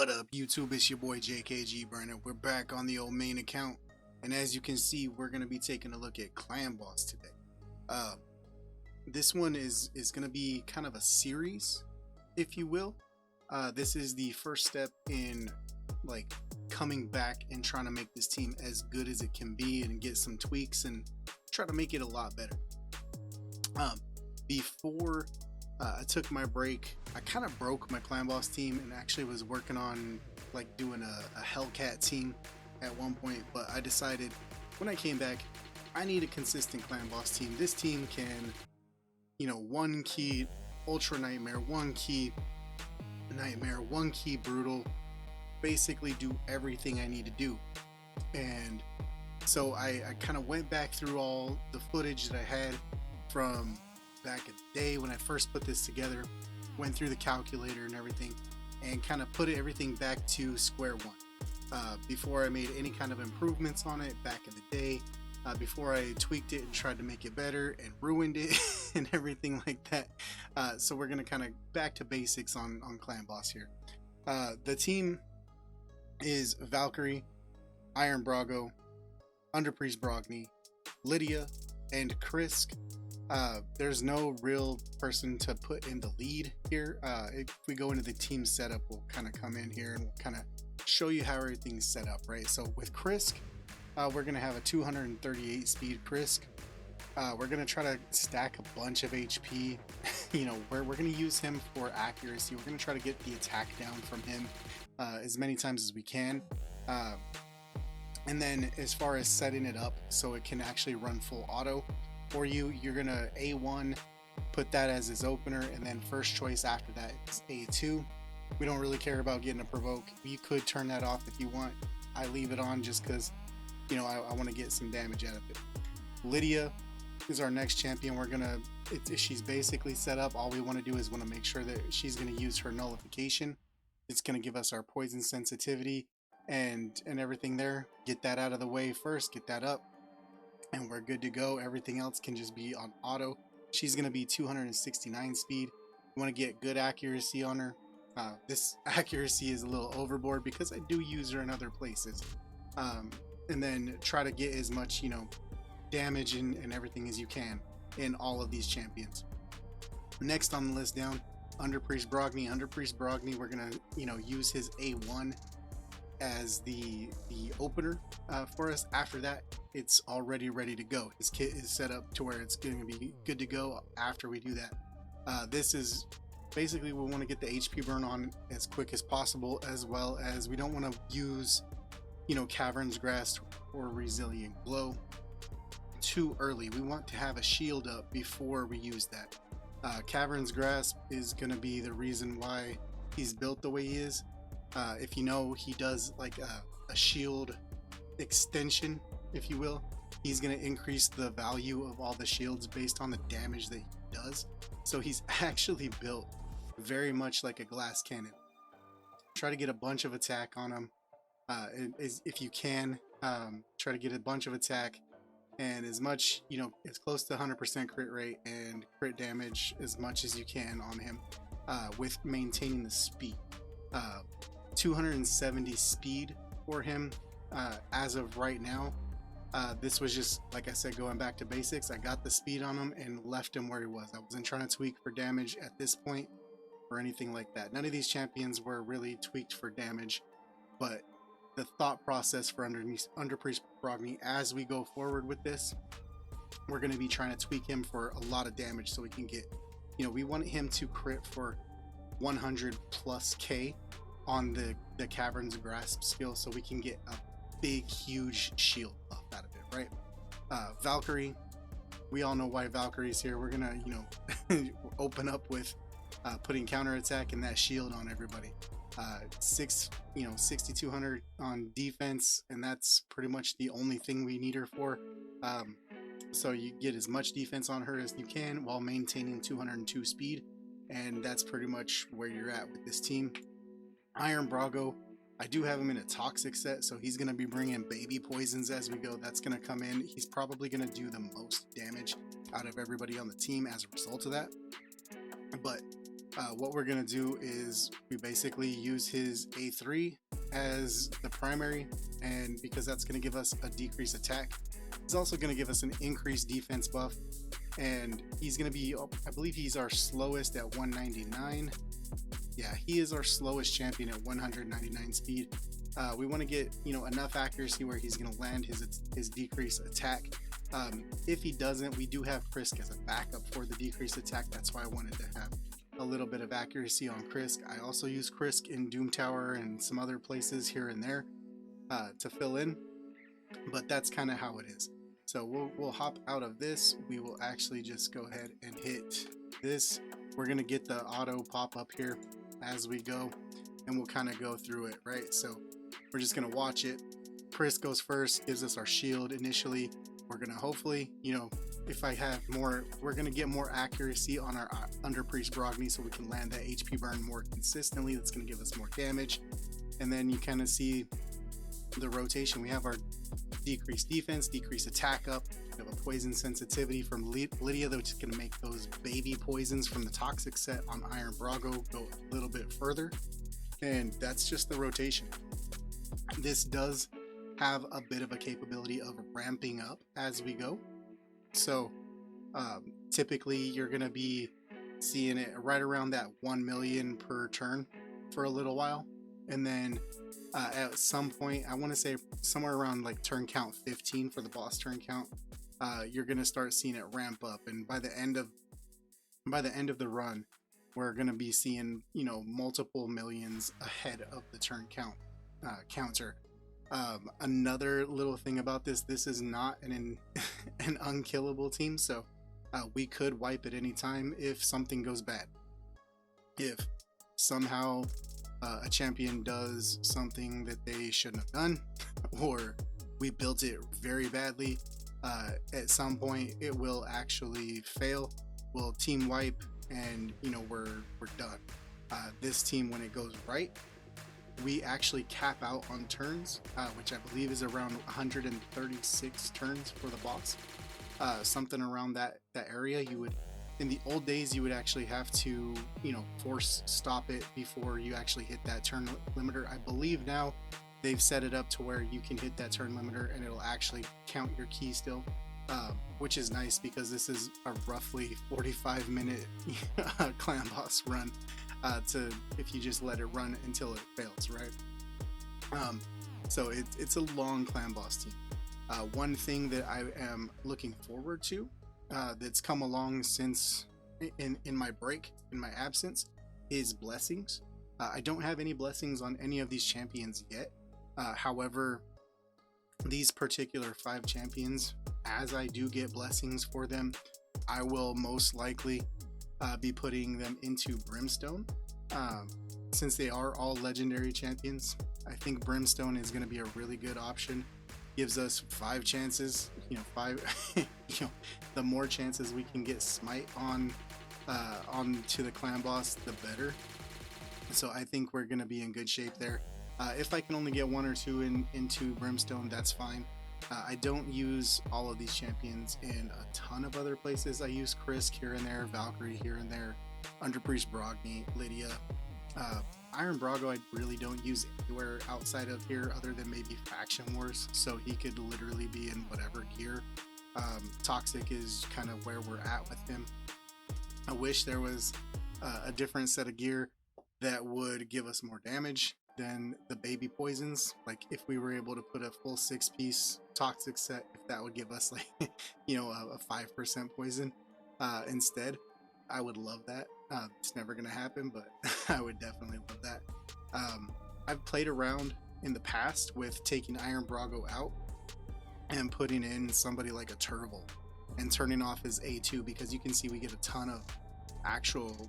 What up, YouTube? It's your boy JKG Burner. We're back on the old main account, and as you can see, we're gonna be taking a look at Clan Boss today. This one is gonna be kind of a series, if you will. This is the first step in like coming back and trying to make this team as good as it can be and get some tweaks and try to make it a lot better. Before I took my break, I kind of broke my Clan Boss team and actually was working on like doing a Hellcat team at one point, but I decided when I came back I need a consistent Clan Boss team. This team can, you know, one key Ultra Nightmare, one key Nightmare, one key Brutal, basically do everything I need to do. And so I kind of went back through all the footage that I had from back in the day when I first put this together, went through the calculator and everything, and kind of put everything back to square one. Before I made any kind of improvements on it back in the day, before I tweaked it and tried to make it better and ruined it and everything like that. So we're gonna kind of back to basics on Clan Boss here. The team is Valkyrie, Iron Brago, Underpriest Brogni, Lydia, and Krisk. There's no real person to put in the lead here. If we go into the team setup, we'll kind of come in here and we'll kind of show you how everything's set up, right? So with Krisk, we're going to have a 238 speed Krisk. We're going to try to stack a bunch of HP. You know, we're going to use him for accuracy. We're going to try to get the attack down from him as many times as we can. And then as far as setting it up so it can actually run full auto for you, you're gonna A1, put that as his opener, and then first choice after that is A2. We don't really care about getting a provoke. You could turn that off if you want. I leave it on just because, you know, I want to get some damage out of it. Lydia is our next champion. We're gonna, she's basically set up. All we want to do is want to make sure that she's going to use her nullification. It's going to give us our poison sensitivity and everything there. Get that out of the way first, get that up, and we're good to go. Everything else can just be on auto. She's going to be 269 speed. You want to get good accuracy on her. This accuracy is a little overboard because I do use her in other places. And then try to get as much, you know, damage and everything as you can in all of these champions. Next on the list down, Underpriest Brogni. Underpriest Brogni, we're going to, you know, use his A1 as the opener for us. After that, it's already ready to go. His kit is set up to where it's going to be good to go after we do that. This is basically, we want to get the HP burn on as quick as possible, as well as we don't want to use, you know, Cavern's Grasp or Resilient Glow too early. We want to have a shield up before we use that. Cavern's Grasp is going to be the reason why he's built the way he is. If you know, he does like a shield extension, if you will. He's going to increase the value of all the shields based on the damage that he does. So he's actually built very much like a glass cannon. Try to get a bunch of attack on him if you can. Try to get a bunch of attack and as much, you know, as close to 100% crit rate and crit damage as much as you can on him, with maintaining the speed. 270 speed for him as of right now. This was just, like I said, going back to basics. I got the speed on him and left him where he was. I wasn't trying to tweak for damage at this point or anything like that. None of these champions were really tweaked for damage, but the thought process for Underpriest Brogni as we go forward with this, we're going to be trying to tweak him for a lot of damage so we can get, you know, we want him to crit for 100 plus K on the Cavern's Grasp skill so we can get a big huge shield buff out of it, right? Valkyrie, we all know why Valkyrie's here. We're gonna, you know, open up with putting counterattack and that shield on everybody. 6200 on defense, and that's pretty much the only thing we need her for. So you get as much defense on her as you can while maintaining 202 speed, and that's pretty much where you're at with this team. Iron Brago, I do have him in a toxic set, so he's going to be bringing baby poisons as we go. That's going to come in. He's probably going to do the most damage out of everybody on the team as a result of that. But What we're gonna do is we basically use his A3 as the primary, and because that's gonna give us a decreased attack, he's also gonna give us an increased defense buff, and he's gonna be, I believe he's our slowest at 199. Yeah, he is our slowest champion at 199 speed. We want to get enough accuracy where he's going to land his decreased attack. If he doesn't, we do have Krisk as a backup for the decreased attack. That's why I wanted to have a little bit of accuracy on Krisk. I also use Krisk in Doom Tower and some other places here and there to fill in, but that's kind of how it is. So we'll hop out of this. We will actually just go ahead and hit this. We're going to get the auto pop up here as we go, and we'll kind of go through it, right? So we're just going to watch it. Chris goes first, gives us our shield initially. We're going to hopefully, if I have more, we're going to get more accuracy on our Under Priest Brogni so we can land that HP burn more consistently. That's going to give us more damage. And then you kind of see the rotation. We have our decreased defense, decreased attack up. We have a poison sensitivity from Lydia, which is going to make those baby poisons from the toxic set on Iron Brago go a little bit further. And that's just the rotation. This does have a bit of a capability of ramping up as we go. So typically you're going to be seeing it right around that 1 million per turn for a little while. And then at some point, I want to say somewhere around like turn count 15 for the boss turn count, you're going to start seeing it ramp up. And by the end of the run, we're going to be seeing, multiple millions ahead of the turn count counter. Another little thing about this is not an unkillable team. So we could wipe at any time if something goes bad. If somehow a champion does something that they shouldn't have done, or we built it very badly, at some point it will actually fail. We'll team wipe, and we're done. This team, when it goes right, we actually cap out on turns, which I believe is around 136 turns for the boss, something around that area. You would, in the old days, you would actually have to force stop it before you actually hit that turn limiter. I believe now they've set it up to where you can hit that turn limiter and it'll actually count your key still, which is nice because this is a roughly 45-minute clan boss run, to if you just let it run until it fails, right? So it's a long clan boss team. One thing that I am looking forward to, that's come along since in my absence, is blessings. I don't have any blessings on any of these champions yet. However, these particular 5 champions, as I do get blessings for them, I will most likely be putting them into Brimstone. Since they are all legendary champions, I think Brimstone is going to be a really good option. Gives us 5 chances, 5 the more chances we can get smite on to the clan boss, the better. So I think we're going to be in good shape there. If I can only get 1 or 2 into Brimstone, that's fine. I don't use all of these champions in a ton of other places. I use Krisk here and there, Valkyrie here and there, Under Priest Brogni, Lydia. Iron Brago I really don't use anywhere outside of here other than maybe Faction Wars, so he could literally be in whatever gear. Toxic is kind of where we're at with him. I wish there was a different set of gear that would give us more damage than the baby poisons. Like if we were able to put a full 6-piece toxic set, if that would give us like a 5% poison instead, I would love that. It's never gonna happen, but I would definitely love that. I've played around in the past with taking Iron Brago out and putting in somebody like a Turtle and turning off his A2, because you can see we get a ton of actual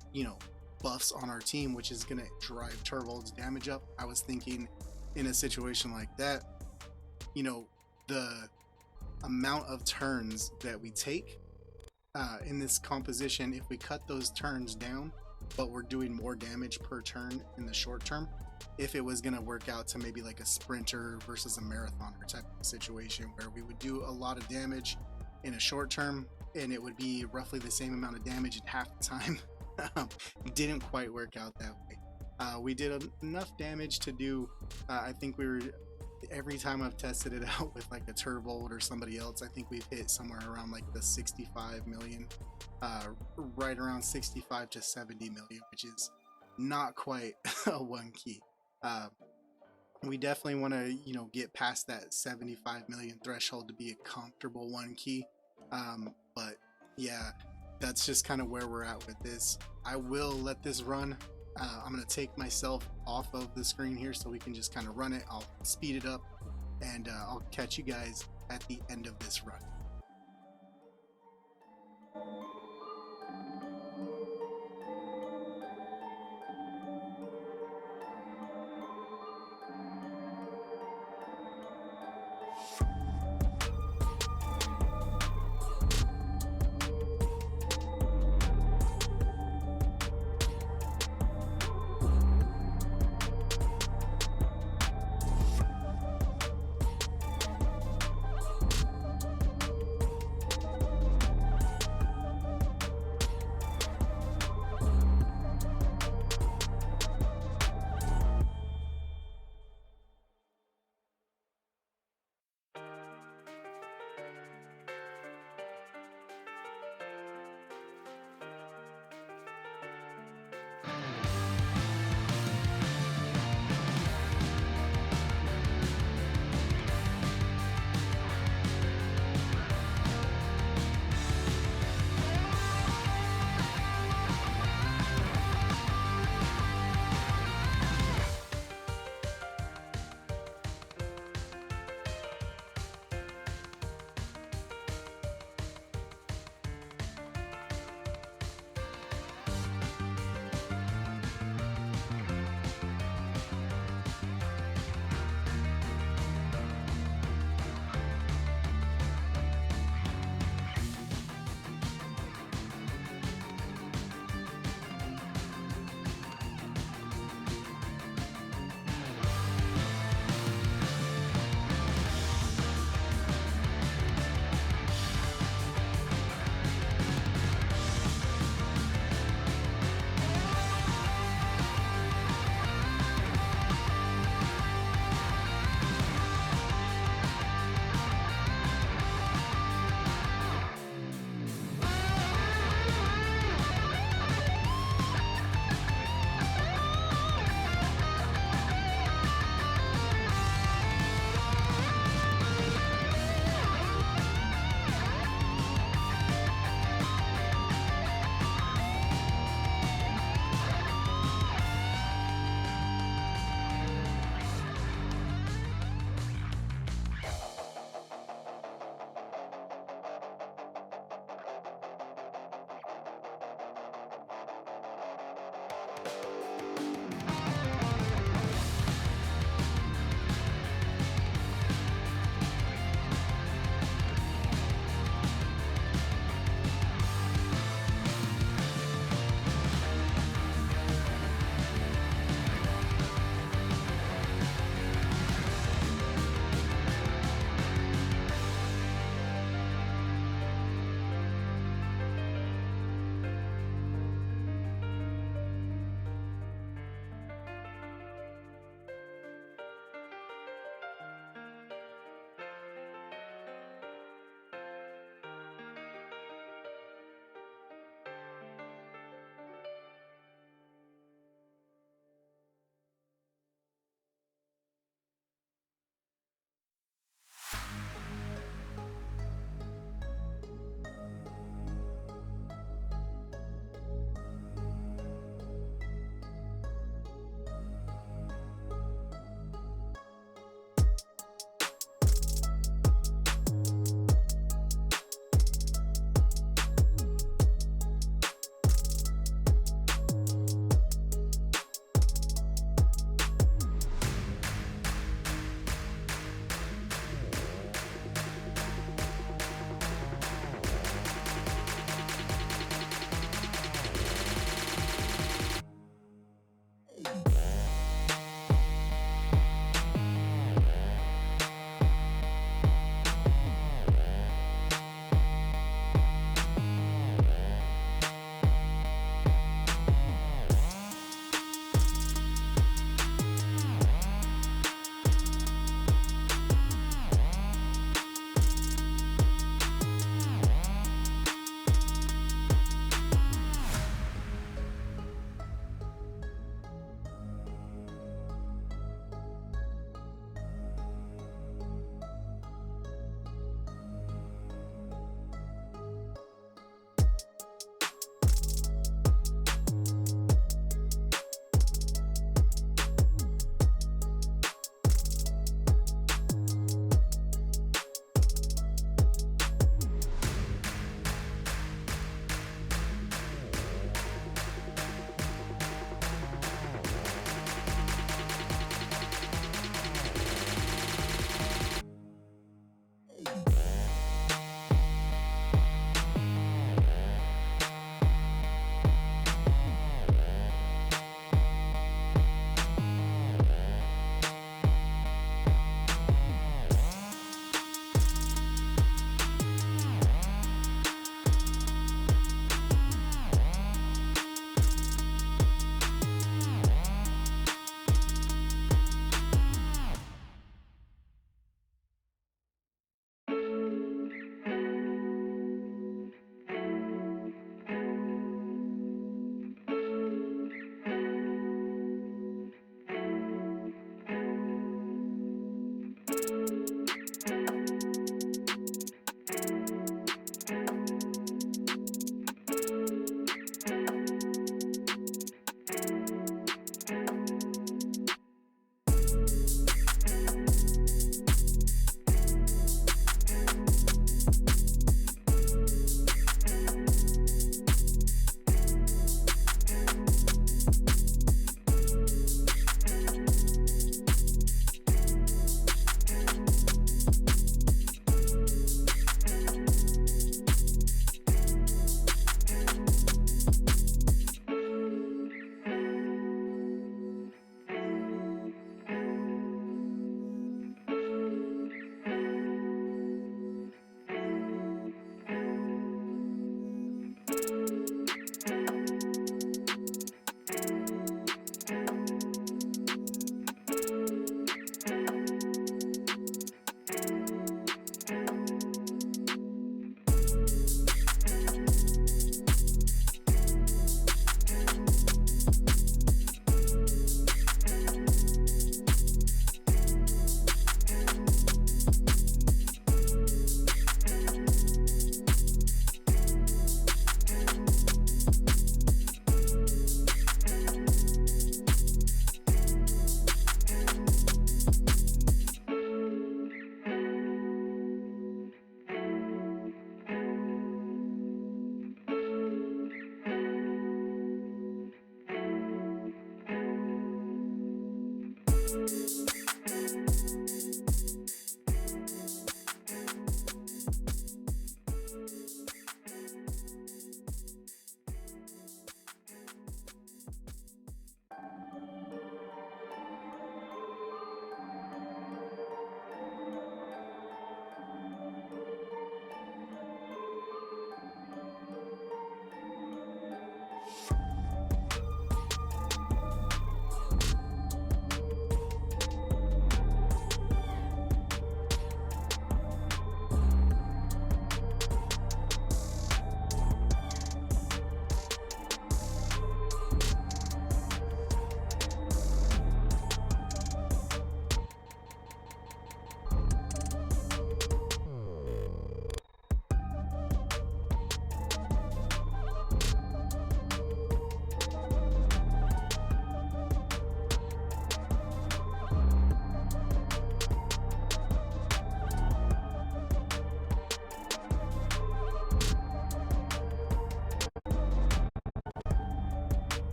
buffs on our team, which is going to drive Turtle's damage up. I was thinking in a situation like that, the amount of turns that we take in this composition, if we cut those turns down but we're doing more damage per turn in the short term, if it was going to work out to maybe like a sprinter versus a marathoner type of situation where we would do a lot of damage in a short term and it would be roughly the same amount of damage in half the time, Didn't quite work out that way. We did enough damage to do, I think we were, every time I've tested it out with like a Turvold or somebody else, I think we've hit somewhere around like the 65 million, right around 65 to 70 million, which is not quite a one key. We definitely want to, get past that 75 million threshold to be a comfortable one key. But yeah, that's just kind of where we're at with this. I will let this run. I'm going to take myself off of the screen here so we can just kind of run it. I'll speed it up, and I'll catch you guys at the end of this run.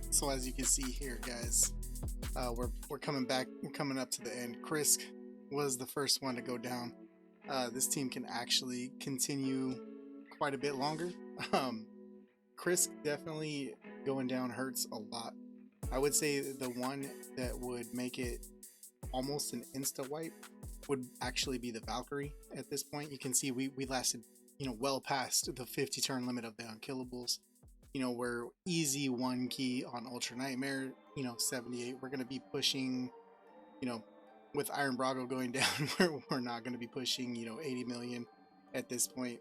So as you can see here, guys, we're coming back. We're coming up to the end. Chris was the first one to go down. This team can actually continue quite a bit longer. Chris definitely going down hurts a lot. I would say the one that would make it almost an insta wipe would actually be the Valkyrie. At this point, you can see we lasted, well past the 50 turn limit of the unkillables. We're easy 1 key on Ultra Nightmare, 78. We're going to be pushing, with Iron Brago going down, we're not going to be pushing, 80 million at this point.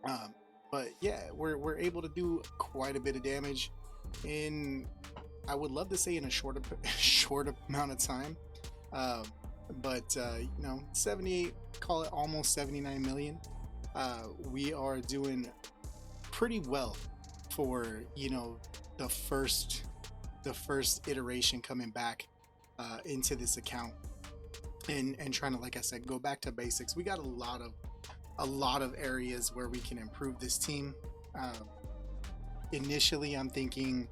But yeah, we're able to do quite a bit of damage in, I would love to say, in a short amount of time. You know, 78, call it almost 79 million. We are doing pretty well for, you know, the first iteration coming back into this account, and trying to, like I said, go back to basics. We got a lot of areas where we can improve this team. Initially I'm thinking,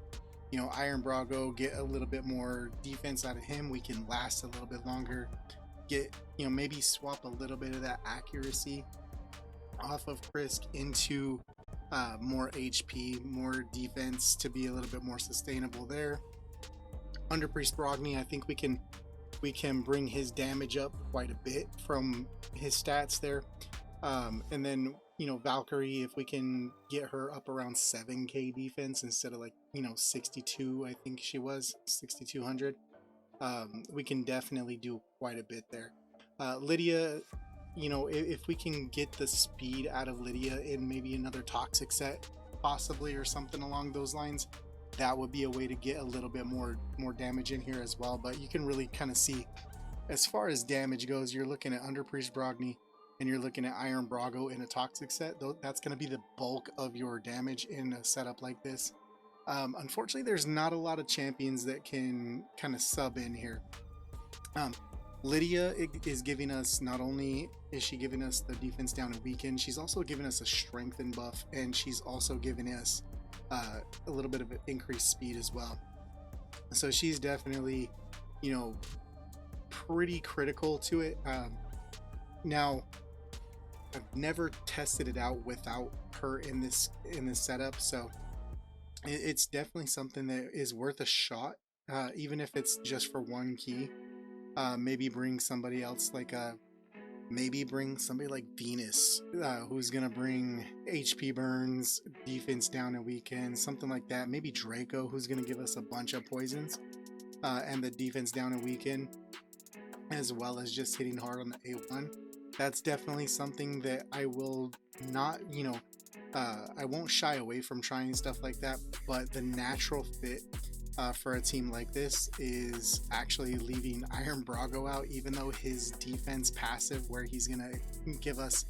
you know, Iron Brago, get a little bit more defense out of him, we can last a little bit longer, get, you know, maybe swap a little bit of that accuracy off of Krisk into more HP, more defense, to be a little bit more sustainable there. Under Priest Brogni, I think we can bring his damage up quite a bit from his stats there. And then, you know, Valkyrie, if we can get her up around 7k defense instead of, like, you know, 62, I think she was 6200, we can definitely do quite a bit there. Lydia, you know, if we can get the speed out of Lydia in maybe another toxic set possibly, or something along those lines, that would be a way to get a little bit more damage in here as well. But you can really kind of see, as far as damage goes, you're looking at Under Priest Brogni and you're looking at Iron Brago in a toxic set. That's going to be the bulk of your damage in a setup like this. Unfortunately, there's not a lot of champions that can kind of sub in here. Lydia is giving us, not only is she giving us the defense down and weaken, she's also giving us a strengthen buff, and she's also giving us a little bit of increased speed as well. So she's definitely, you know, pretty critical to it. Now, I've never tested it out without her in this setup, so it's definitely something that is worth a shot, even if it's just for one key. Maybe bring somebody else, like maybe bring somebody like Venus, who's gonna bring HP burns, defense down and weekend, something like that. Maybe Draco, who's gonna give us a bunch of poisons and the defense down and weekend, as well as just hitting hard on the A1. That's definitely something that I will not, you know, I won't shy away from trying stuff like that. But the natural fit for a team like this is actually leaving Iron Brago out, even though his defense passive, where he's gonna give us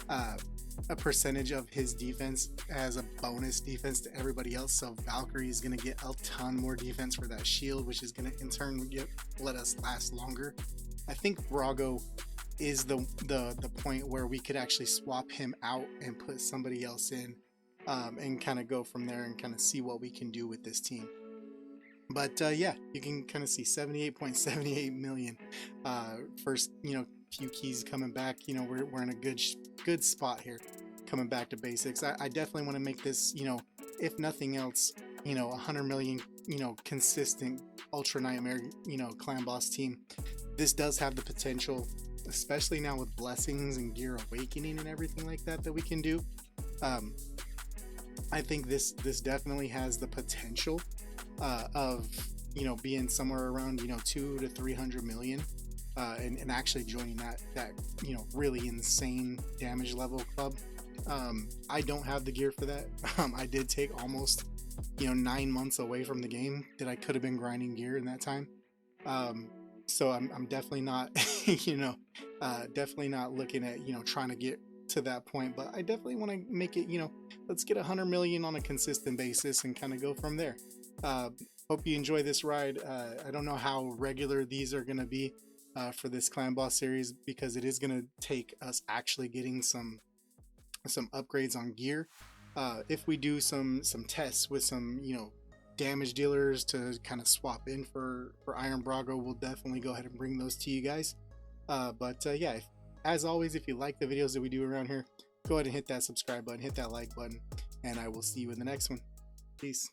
a percentage of his defense as a bonus defense to everybody else. So Valkyrie is gonna get a ton more defense for that shield, which is gonna in turn let us last longer. I think Brago is the point where we could actually swap him out and put somebody else in, and kind of go from there and kind of see what we can do with this team. But yeah, you can kind of see 78.78 million. First, you know, few keys coming back. You know, we're in a good spot here, coming back to basics. I definitely want to make this, you know, if nothing else, you know, 100 million, you know, consistent Ultra Nightmare, you know, clan boss team. This does have the potential, especially now with blessings and gear awakening and everything like that we can do. I think this definitely has the potential of, you know, being somewhere around, you know, 200 to 300 million, and actually joining that you know, really insane damage level club. I don't have the gear for that. I did take almost, you know, 9 months away from the game that I could have been grinding gear in that time. So I'm definitely not, you know, definitely not looking at, you know, trying to get to that point, but I definitely want to make it, you know, let's get 100 million on a consistent basis and kind of go from there. Hope you enjoy this ride. I don't know how regular these are going to be for this clan boss series, because it is going to take us actually getting some upgrades on gear. If we do some tests with some, you know, damage dealers to kind of swap in for Iron Brago, we'll definitely go ahead and bring those to you guys. Yeah, as always, if you like the videos that we do around here, go ahead and hit that subscribe button, hit that like button, and I will see you in the next one. Peace.